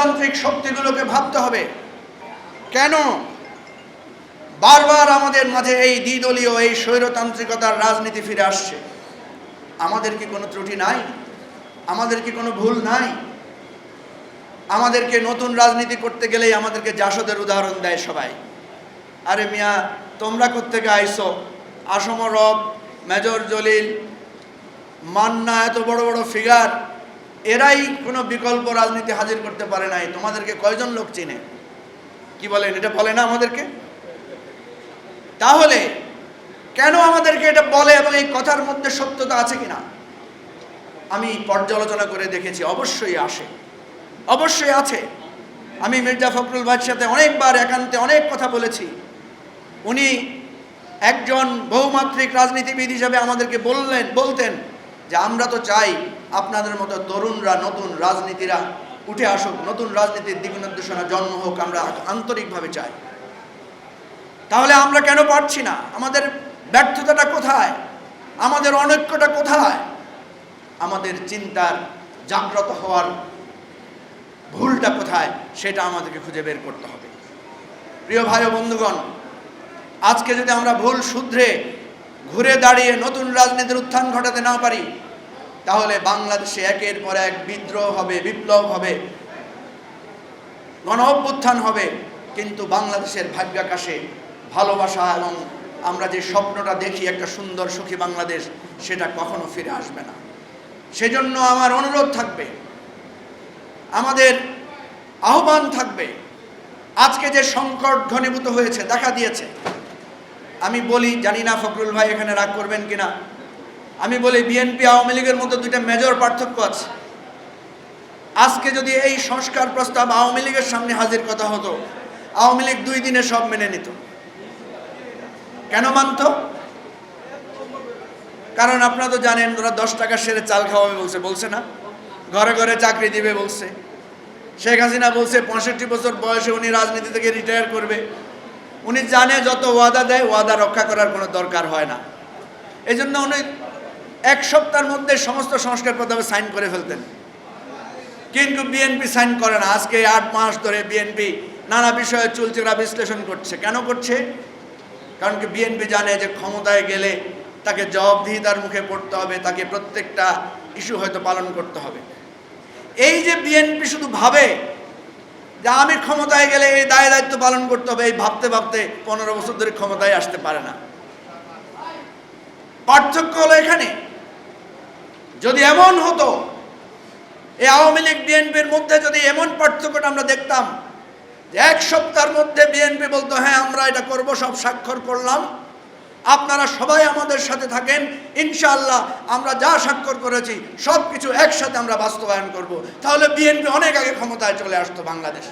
স্বৈরতান্ত্রিক শক্তিগুলোকে ভাবতে হবে, কেন বারবার আমাদের মাঝে এই দ্বিদলীয় এই স্বৈরতান্ত্রিকতার রাজনীতি ফিরে আসছে। আমাদের কি কোনো ত্রুটি নাই? আমাদের কি কোনো ভুল নাই? আমাদেরকে নতুন রাজনীতি করতে গেলেই আমাদেরকে জাসদের উদাহরণ দেয় সবাই। আরে মিয়া, তোমরা কোত্থেকে আইসো? আসম রব, মেজর জলিল, মান্না, এত বড় বড় ফিগার, এরাই কোনো বিকল্প রাজনীতি হাজির করতে পারে নাই। তোমাদেরকে কয়জন লোক চিনে? কি বলেন, এটা বলে না আমাদেরকে? তাহলে কেন আমাদেরকে এটা বলে এবং এই কথার মধ্যে সত্যতা আছে কিনা আমি পর্যালোচনা করে দেখেছি। অবশ্যই আসে, অবশ্যই আছে। আমি মির্জা ফখরুল ভাইয়ের সাথে অনেকবার একান্তে অনেক কথা বলেছি। উনি একজন বহুমাত্রিক রাজনীতিবিদ হিসেবে আমাদেরকে বলতেন যে আমরা তো চাই আপনাদের মতো তরুণরা, নতুন রাজনীতিরা উঠে আসুক, নতুন রাজনীতির দিক নির্দেশনা জন্ম হোক, আমরা আন্তরিকভাবে চাই। তাহলে আমরা কেন পারছি না? আমাদের ব্যর্থতাটা কোথায়? আমাদের অনৈক্যটা কোথায়? আমাদের চিন্তার জাগ্রত হওয়ার ভুলটা কোথায় সেটা আমাদেরকে খুঁজে বের করতে হবে। প্রিয় ভাই ও বন্ধুগণ, আজকে যদি আমরা ভুল শুধরে ঘুরে দাঁড়িয়ে নতুন রাজনীতির উত্থান ঘটাতে না পারি, তাহলে বাংলাদেশে একের পর এক বিদ্রোহ হবে, বিপ্লব হবে, গণ অভ্যুত্থান হবে, কিন্তু বাংলাদেশের ভাগ্যাকাশে ভালোবাসা এবং আমরা যে স্বপ্নটা দেখি একটা সুন্দর সুখী বাংলাদেশ, সেটা কখনো ফিরে আসবে না। সেজন্য আমার অনুরোধ থাকবে, আমাদের আহ্বান থাকবে, আজকে যে সংকট ঘনীভূত হয়েছে, দেখা দিয়েছে, আমি বলি, জানি না ফখরুল ভাই এখানে রাগ করবেন কিনা, আমি বলি বিএনপি আওয়ামী লীগের মধ্যে দুইটা মেজর পার্থক্য আছে। আজকে যদি এই সংস্কার প্রস্তাব আওয়ামী লীগের সামনে হাজির কথা হতো, আওয়ামী লীগ 2 দিনে সব মেনে নিত। কেন মানত? কারণ আপনারা তো জানেন, ওরা 10 টাকা সেরে চাল খাওয়াবে বলছে না, ঘরে ঘরে চাকরি দিবে বলছে। শেখ হাসিনা বলছে 65 বছর বয়সে উনি রাজনীতি থেকে রিটায়ার করবে। উনি জানে যত ওয়াদা দেয়, ওয়াদা রক্ষা করার কোনো দরকার হয় না। এই জন্য উনি 1 সপ্তাহের মধ্যে সমস্ত সংস্কার প্রস্তাবে সাইন করে ফেলতেন। কিন্তু বিএনপি সাইন করে না। আজকে 8 মাস ধরে বিএনপি নানা বিষয়ে চুলচেরা বিশ্লেষণ করছে। কেন করছে? কারণ কি বিএনপি জানে যে ক্ষমতায় গেলে তাকে জবাবদিহিতার মুখে পড়তে হবে, তাকে প্রত্যেকটা ইস্যু হয়তো পালন করতে হবে। এই যে বিএনপি শুধু ভাবে যে আমি ক্ষমতায় গেলে এই দায় দায়িত্ব পালন করতে হবে, এই ভাবতে ভাবতে 15 বছর ধরে ক্ষমতায় আসতে পারে না। পার্থক্য হলো এখানে। যদি এমন হতো, এই আওয়ামী লীগ বিএনপির মধ্যে যদি এমন পার্থক্যটা আমরা দেখতাম যে 1 সপ্তাহের মধ্যে বিএনপি বলতো হ্যাঁ আমরা এটা করব, সব স্বাক্ষর করলাম, আপনারা সবাই আমাদের সাথে থাকেন, ইনশাআল্লাহ আমরা যা স্বাক্ষর করেছি সব কিছু একসাথে আমরা বাস্তবায়ন করব, তাহলে বিএনপি অনেক আগে ক্ষমতায় চলে আসতো বাংলাদেশ।